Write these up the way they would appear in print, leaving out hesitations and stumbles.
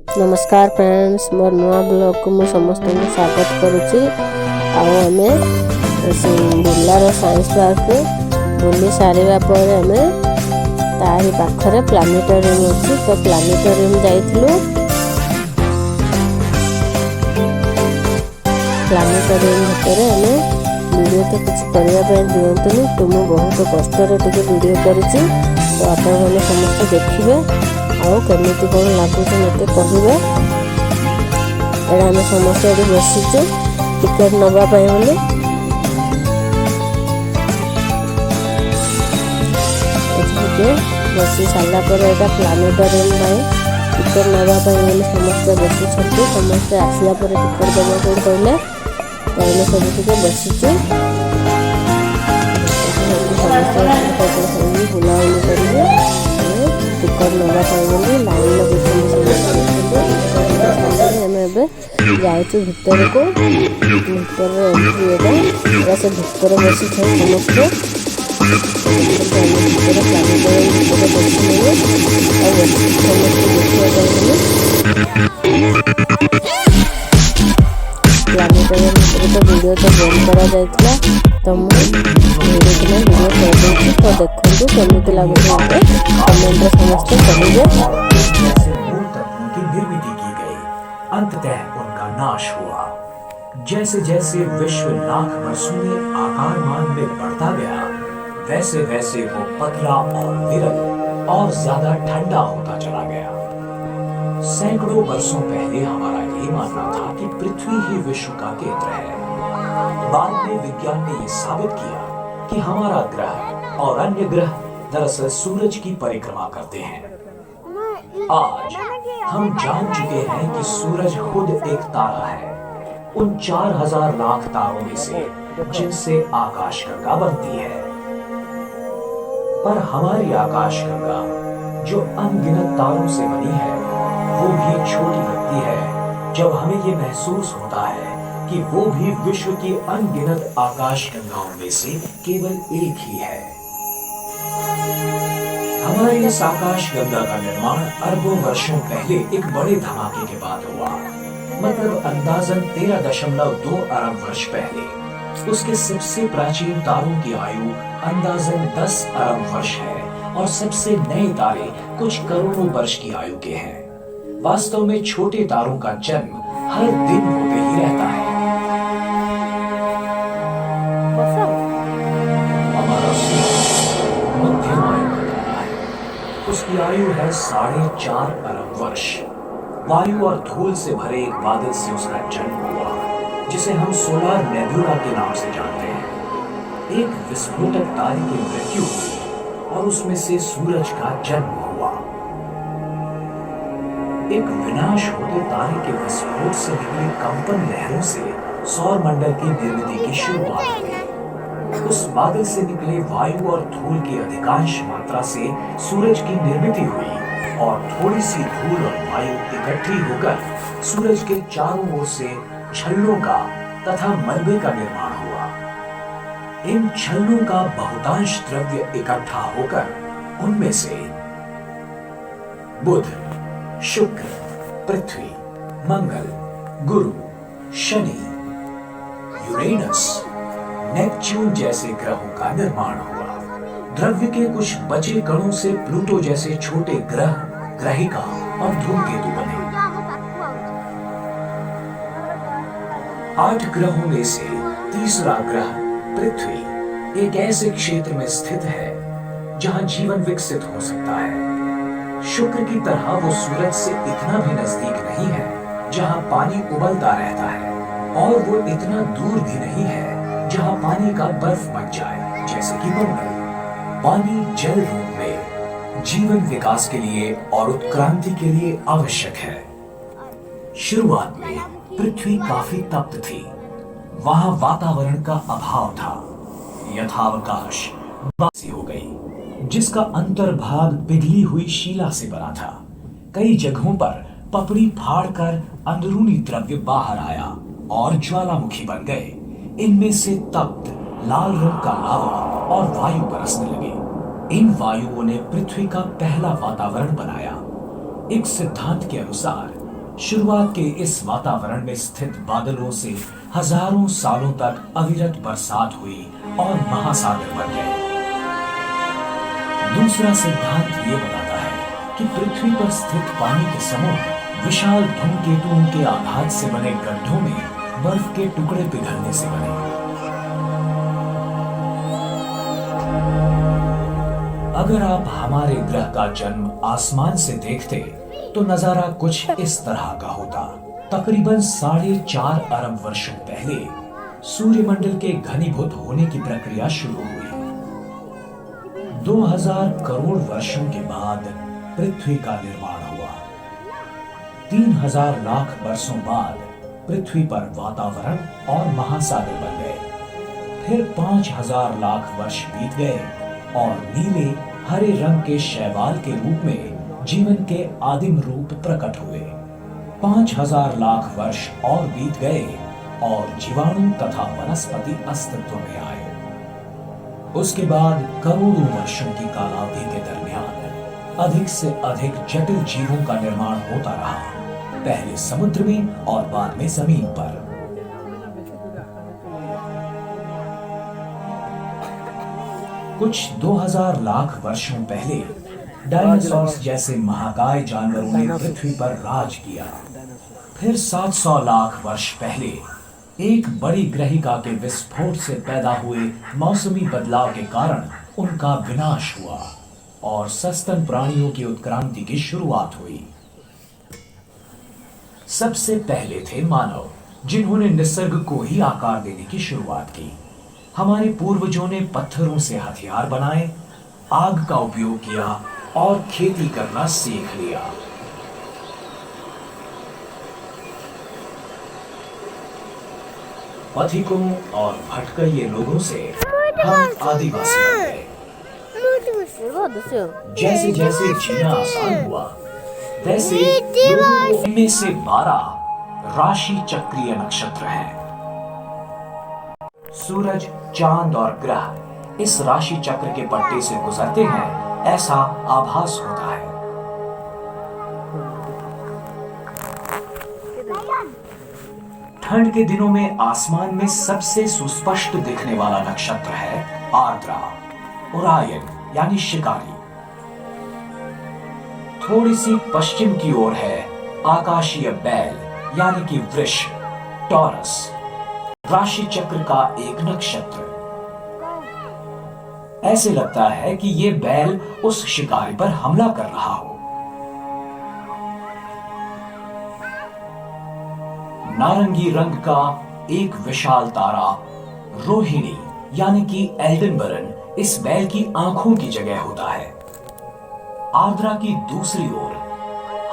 नमस्कार फ्रेंड्स, मोर नुआ ब्लॉग को मुझे समस्त को स्वागत करुच्ची। आमे बुर्लार साइंस पार्क बुली सारा पर आमे तारी पाखरे प्लानेटोरियम अच्छी तो प्लानेटोरियम जाइलु। प्लानेटोरियम भितर आमे वीडियो तो कुछ करने दिंतुनि तो मुझे बहुत कष्ट वीडियो करी तो आप समस्त देखिए आउ केमी कौन लगुच मत कहे। आम समस्त ये बसीचु टिकेट नापी बोली बसी सारापर यहाँ प्लानेटोरियम टिकेट नापी समस्त बसी समस्ते आसला टिकेट देवा कहले तो सब टे बसीचु समस्त बुलाबुली करेंगे टिकट नापी लाइन लगे जाइए भितर को भितर से भितर बसी समस्ते भितर प्लानेटोरियम भितर बसी प्लानेटोरियम भितर तो वीडियो तो बंद करा जाइथिला तो मुझे वीडियो कर दूसरी तो देखो केमी लगुच कमेंट समस्त कहिए। निर्मिति की गई, अंततः उनका नाश हुआ। जैसे जैसे विश्व लाख वर्षों में आकारमान में बढ़ता गया, वैसे वैसे वो पतला और विरल और ज्यादा ठंडा होता चला गया। सैकड़ों वर्षों पहले हमारा ये मानना था कि पृथ्वी ही विश्व का केंद्र है। बाद में विज्ञान ने ये साबित किया कि हमारा ग्रह और अन्य ग्रह दरअसल सूरज की परिक्रमा करते हैं। आज हम जान चुके हैं कि सूरज खुद एक तारा है, उन 4000 लाख तारों में से जिनसे आकाशगंगा बनती है। पर हमारी आकाशगंगा जो अनगिनत तारों से बनी है वो भी छोटी लगती है जब हमें ये महसूस होता है कि वो भी विश्व की अनगिनत आकाशगंगाओं में से केवल एक ही है। हमारे इस आकाशगंगा का निर्माण अरबों वर्षों पहले एक बड़े धमाके के बाद हुआ, मतलब अंदाजन 13.2 अरब वर्ष पहले। उसके सबसे प्राचीन तारों की आयु अंदाजन 10 अरब वर्ष है और सबसे नए तारे कुछ करोड़ों वर्ष की आयु के हैं। वास्तव में छोटे तारों का जन्म हर दिन होते ही रहता है। हमारा सूरज मध्यम आयु का तारा है, उसकी आयु है 4.5 अरब वर्ष। वायु और धूल से भरे एक बादल से उसका जन्म हुआ, जिसे हम सोलार नेबुला के नाम से जानते हैं। एक विस्फोटक तारे की मृत्यु हुई और उसमें से सूरज का जन्म हुआ। एक विनाश होते तारे के विस्फोट से निकली कंपन लहरों से सौर मंडल की निर्मिति की शुरुआत हुई। उस बादल से निकले वायु और धूल की अधिकांश मात्रा से सूरज की निर्मिति हुई और थोड़ी सी धूल और वायु इकट्ठी होकर सूरज के चारों ओर से छल्लों का तथा मलबे का निर्माण हुआ। इन छल्लों का बहुतांश द्रव्य इकट्ठा होकर उनमें से बुध, शुक्र, पृथ्वी, मंगल, गुरु, शनि, यूरेनस, नेपच्यून जैसे ग्रहों का निर्माण हुआ। द्रव्य के कुछ बचे कणों से प्लूटो जैसे छोटे ग्रह, ग्रहिका और धूमकेतु बने। 8 ग्रहों में से तीसरा ग्रह पृथ्वी एक ऐसे क्षेत्र में स्थित है जहां जीवन विकसित हो सकता है। शुक्र की तरह वो सूरज से इतना भी नजदीक नहीं है जहां पानी उबलता रहता है, और वो इतना दूर भी नहीं है जहां पानी का बर्फ बन जाए, जैसे कि मंगल। पानी जल रूप में जीवन विकास के लिए और उत्क्रांति के लिए आवश्यक है। शुरुआत में पृथ्वी काफी तप्त थी, वहां वातावरण का अभाव था। यथावकाश बासी हो गई, जिसका अंतर्भाग पिघली हुई शिला से बना था। कई जगहों पर पपड़ी फाड़कर अंदरूनी द्रव्य बाहर आया और ज्वालामुखी बन गए। इनमें से तप्त लाल रंग का लावा और वायु बरसने लगे। इन वायुओं ने पृथ्वी का पहला वातावरण बनाया। एक सिद्धांत के अनुसार शुरुआत के इस वातावरण में स्थित बादलों से हजारों सालों तक अविरत बरसात हुई और महासागर बन गए। दूसरा सिद्धांत ये बताता है कि पृथ्वी पर स्थित पानी के समूह विशाल धूमकेतुओं के आघात से बने गड्ढों में बर्फ के टुकड़े पिघलने से बने। अगर आप हमारे ग्रह का जन्म आसमान से देखते तो नजारा कुछ इस तरह का होता। तकरीबन 4.5 अरब वर्षों पहले सूर्यमंडल के घनीभूत होने की प्रक्रिया शुरू हुई। 2000 करोड़ वर्षों के बाद पृथ्वी का निर्माण हुआ। 3000 लाख वर्षों बाद पृथ्वी पर वातावरण और महासागर बन गए। फिर 5000 लाख वर्ष बीत गए और नीले हरे रंग के शैवाल के रूप में जीवन के आदिम रूप प्रकट हुए। 5000 लाख वर्ष और बीत गए और जीवाणु तथा वनस्पति अस्तित्व में आए। उसके बाद करोड़ों वर्षों की कालावधि के दरमियान अधिक से अधिक जटिल जीवों का निर्माण होता रहा, पहले समुद्र में और बाद में जमीन पर। कुछ 2000 लाख वर्षों पहले डायनासोर्स जैसे महाकाय जानवरों ने पृथ्वी पर राज किया। फिर 700 लाख वर्ष पहले एक बड़ी ग्रहिका के विस्फोट से पैदा हुए मौसमी बदलाव के कारण उनका विनाश हुआ और सस्तन प्राणियों की उत्क्रांति की शुरुआत हुई। सबसे पहले थे मानव, जिन्होंने निसर्ग को ही आकार देने की शुरुआत की। हमारे पूर्वजों ने पत्थरों से हथियार बनाए, आग का उपयोग किया और खेती करना सीख लिया। पथिकों और भटकइये लोगों से हम आदिवासी बन गए। जैसे जैसे जीना आसान हुआ, वैसे लोगों में से 12 राशि चक्रीय नक्षत्र हैं। सूरज, चांद और ग्रह इस राशि चक्र के पट्टे से गुजरते हैं, ऐसा आभास होता है। ठंड के दिनों में आसमान में सबसे सुस्पष्ट दिखने वाला नक्षत्र है आर्द्रा, ओरायन यानी शिकारी। थोड़ी सी पश्चिम की ओर है आकाशीय बैल यानी कि वृष, टॉरस, राशि चक्र का एक नक्षत्र। ऐसे लगता है कि ये बैल उस शिकारी पर हमला कर रहा हो। नारंगी रंग का एक विशाल तारा रोहिणी यानी कि एल्डनबरन इस बैल की आंखों की जगह होता है। आर्द्रा की दूसरी ओर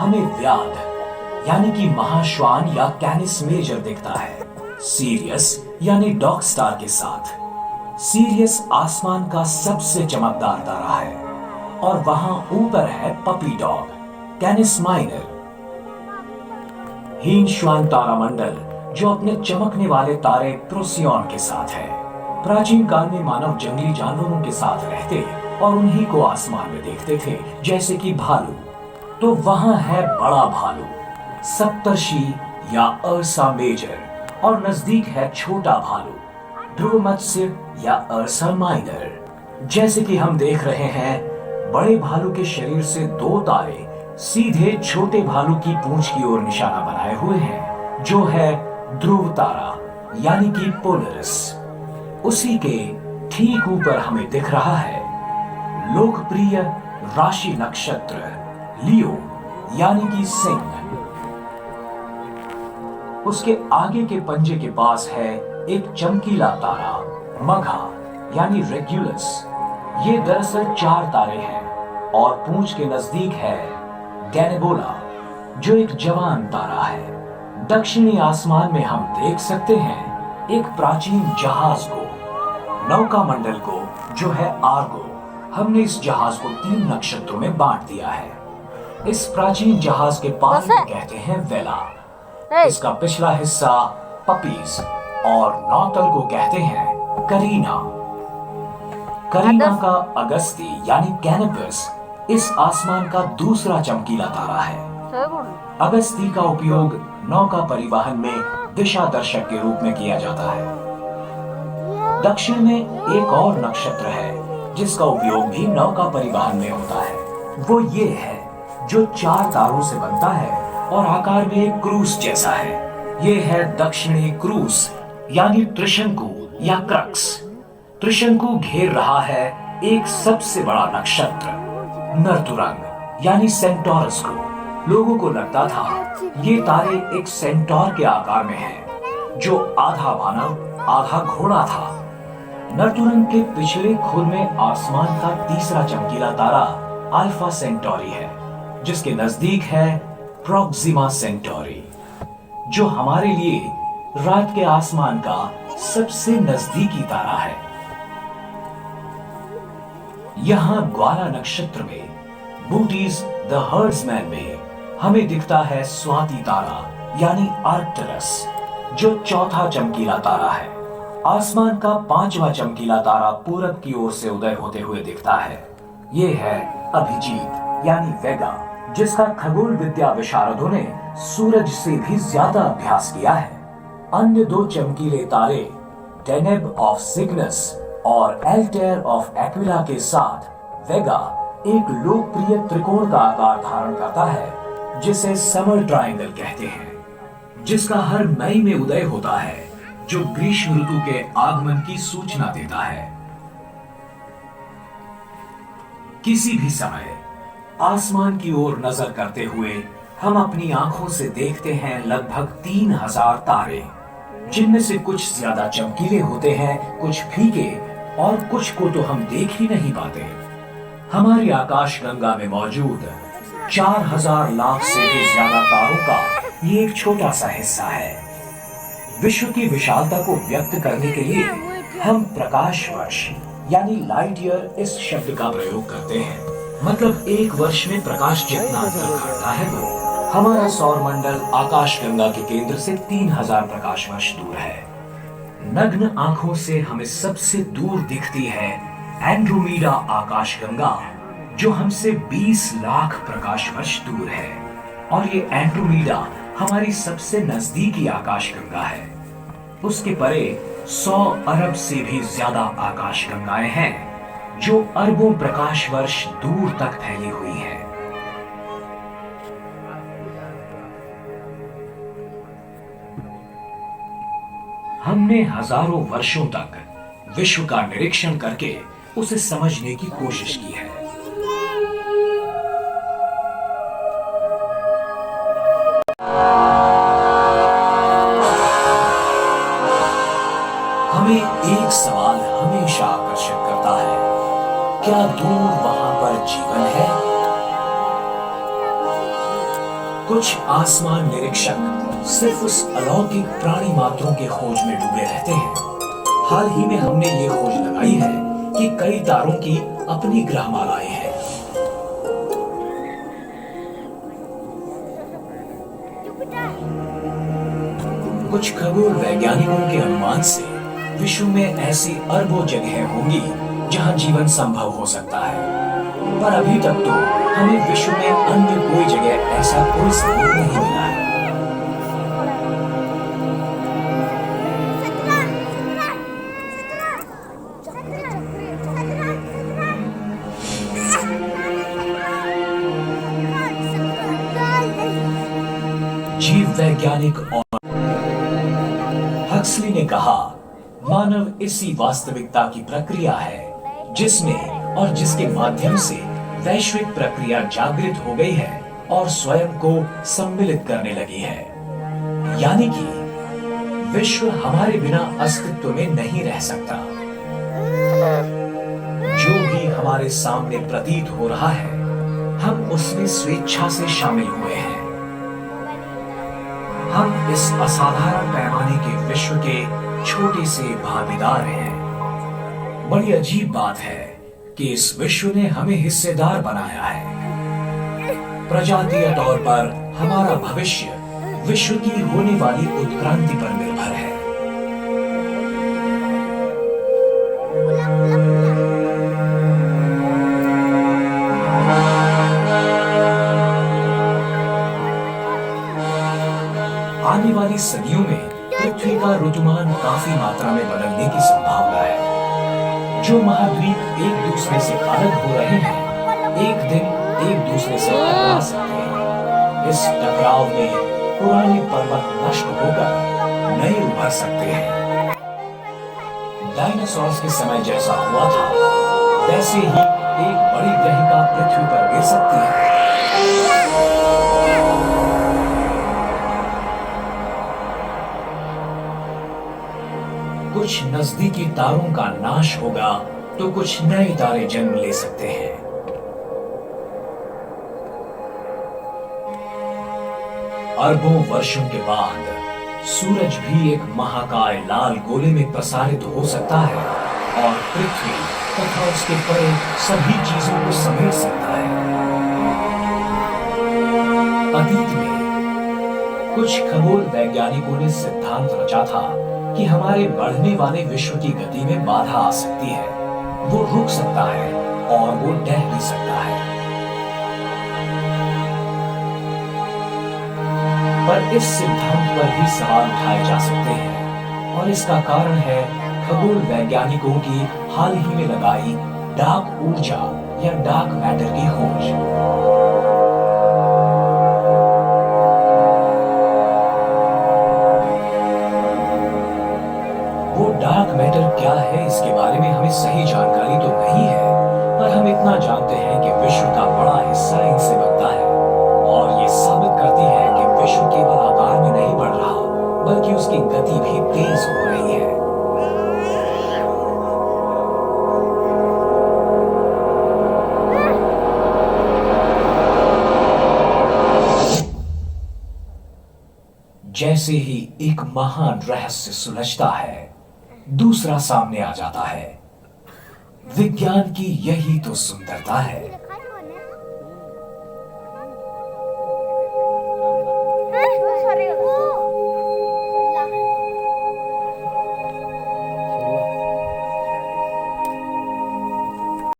हमें व्याध यानी कि महाश्वान या कैनिस मेजर दिखता है, सीरियस यानी डॉग स्टार के साथ। सीरियस आसमान का सबसे चमकदार तारा है और वहां ऊपर है पपी डॉग, कैनिस माइनर। हीन श्वान तारामंडल जो अपने चमकने वाले तारे प्रोसियन के साथ है। प्राचीन काल में मानव जंगली जानवरों के साथ रहते और उन्हीं को आसमान में देखते थे, जैसे कि भालू। तो वहां है बड़ा भालू, सप्तर्षि या अर्सा मेजर, और नजदीक है छोटा भालू, ध्रुव मत्स्य या अर्सा माइनर। जैसे कि हम देख रहे हैं, बड़े भालू के शरीर से 2 तारे सीधे छोटे भालू की पूंछ की ओर निशाना बनाए हुए हैं, जो है ध्रुव तारा यानी कि पोलरिस। उसी के ठीक ऊपर हमें दिख रहा है लोकप्रिय राशि नक्षत्र लियो यानी कि सिंह। उसके आगे के पंजे के पास है एक चमकीला तारा मघा यानी रेगुलस। ये दरअसल 4 तारे हैं और पूंछ के नजदीक है गैनेबोला जो एक जवान तारा है। दक्षिणी आसमान में हम देख सकते हैं एक प्राचीन जहाज को, नौका मंडल को, जो है आर्गो। हमने इस जहाज को 3 नक्षत्रों में बांट दिया है। इस प्राचीन जहाज के पाल को कहते हैं वेला, इसका पिछला हिस्सा पपीज और नौतल को कहते हैं करीना। करीना का अगस्ती यानी कैनपस इस आसमान का दूसरा चमकीला तारा है। अगस्ती का उपयोग नौका परिवहन में दिशा दर्शक के रूप में किया जाता है। दक्षिण में एक और नक्षत्र है जिसका उपयोग भी नौका परिवहन में होता है। वो ये है जो 4 तारों से बनता है और आकार में एक क्रूस जैसा है। ये है दक्षिणी क्रूस यानी त्रिशंकु या क्रक्स। त्रिशंकु घेर रहा है एक सबसे बड़ा नक्षत्र नर्तुरंग यानी सेंटोरस को। लोगों को लगता था ये तारे एक सेंटोर के आकार में हैं, जो आधा मानव आधा घोड़ा था। नर्तुरंग के पिछले खुर में आसमान का तीसरा चमकीला तारा अल्फा सेंटोरी है, जिसके नजदीक है प्रोक्सिमा सेंटोरी, जो हमारे लिए रात के आसमान का सबसे नजदीकी तारा है। यहां ग्वाला नक्षत्र में बूटीज द हर्ड्समैन में हमें दिखता है स्वाति तारा यानी आर्कटरस, जो चौथा चमकीला तारा है। आसमान का 5वां चमकीला तारा पूरब की ओर से उदय होते हुए दिखता है। ये है अभिजीत यानी वेगा, जिसका खगोल विद्या विशारदों ने सूरज से भी ज्यादा अभ्यास किया है। अन्य 2 चमकीले तारे डेनेब ऑफ सिग्नस और एल्टेयर ऑफ एक्विला के साथ वेगा एक लोकप्रिय त्रिकोण का आकार धारण करता है, जिसे समर ट्रायंगल कहते हैं, जिसका हर मई में उदय होता है, जो ग्रीष्म ऋतु के आगमन की सूचना देता है। किसी भी समय आसमान की ओर नजर करते हुए हम अपनी आंखों से देखते हैं लगभग 3000 तारे, जिनमें से कुछ ज्यादा चमकीले होते हैं, कुछ फीके और कुछ को तो हम देख ही नहीं पाते। हमारी आकाश गंगा में मौजूद 4000 लाख से भी ज्यादा तारों का ये एक छोटा सा हिस्सा है। विश्व की विशालता को व्यक्त करने के लिए हम प्रकाश वर्ष यानी लाइट ईयर इस शब्द का प्रयोग करते हैं। मतलब एक वर्ष में प्रकाश जितना अंतर घटता है, वो हमारा सौर मंडल आकाश गंगा के केंद्र से 3000 प्रकाश वर्ष दूर है। नग्न आंखों से हमें सबसे दूर दिखती है एंड्रोमेडा आकाश गंगा, जो हमसे 20 लाख प्रकाश वर्ष दूर है। और ये एंड्रोमेडा हमारी सबसे नजदीकी आकाश गंगा है। उसके परे 100 अरब से भी ज्यादा आकाश गंगाएं हैं, जो अरबों प्रकाश वर्ष दूर तक फैली हुई हैं। हमने हजारों वर्षों तक विश्व का निरीक्षण करके उसे समझने की कोशिश की है। हमें एक सवाल हमेशा आकर्षित करता है, क्या दूर वहां पर जीवन है? कुछ आसमान निरीक्षक सिर्फ उस अलौकिक प्राणी मात्रों के खोज में डूबे रहते हैं। हाल ही में हमने ये खोज लगाई है कि कई तारों की अपनी ग्रहमालाएं हैं। कुछ खगोल वैज्ञानिकों के अनुमान से विश्व में ऐसी अरबों जगह होंगी जहां जीवन संभव हो सकता है, पर अभी तक तो हमें विश्व में अन्य कोई जगह ऐसा कोई सबूत नहीं मिला है। जीव वैज्ञानिक और हक्सली ने कहा, मानव इसी वास्तविकता की प्रक्रिया है जिसमें और जिसके माध्यम से वैश्विक प्रक्रिया जागृत हो गई है और स्वयं को सम्मिलित करने लगी है। यानी कि विश्व हमारे बिना अस्तित्व में नहीं रह सकता। जो भी हमारे सामने प्रतीत हो रहा है, हम उसमें स्वेच्छा से शामिल हुए हैं। हम इस असाधारण पैमाने के विश्व के छोटे से भागीदार हैं। बड़ी अजीब बात है कि इस विश्व ने हमें हिस्सेदार बनाया है। प्रजातीय तौर पर हमारा भविष्य विश्व की होने वाली उत्क्रांति पर निर्भर है। आने वाली सदियों में पृथ्वी का ऋतुमान काफी मात्रा में बदलने की संभावना है। जो महाद्वीप एक दूसरे से अलग हो रहे हैं, एक दिन एक दूसरे से टकरा सकते हैं। इस टकराव में पुराने पर्वत नष्ट होकर नए उभर सकते हैं। डायनासोर्स के समय जैसा हुआ था, वैसे ही एक बड़ी ग्रहिका पृथ्वी पर गिर सकती है। कुछ नजदीकी तारों का नाश होगा तो कुछ नए तारे जन्म ले सकते हैं। अरबों वर्षों के बाद सूरज भी एक महाकाय लाल गोले में प्रसारित हो सकता है और पृथ्वी तथा उसके परे सभी चीजों को समेट सकता है। अतीत में कुछ खगोल वैज्ञानिकों ने सिद्धांत रचा था कि हमारे बढ़ने वाले विश्व की गति में बाधा आ सकती है। वो रुक सकता है और वो ढह भी सकता है। पर इस सिद्धांत पर भी सवाल उठाए जा सकते हैं और इसका कारण है खगोल वैज्ञानिकों की हाल ही में लगाई डार्क ऊर्जा या डार्क मैटर की खोज। वो डार्क मैटर क्या है, इसके बारे में हमें सही जानकारी तो नहीं है, पर हम इतना जानते हैं कि विश्व का बड़ा हिस्सा इनसे बनता है और ये साबित करती है कि विश्व केवल आकार में नहीं बढ़ रहा, बल्कि उसकी गति भी तेज हो रही है। जैसे ही एक महान रहस्य सुलझता है, दूसरा सामने आ जाता है। विज्ञान की यही तो सुंदरता है।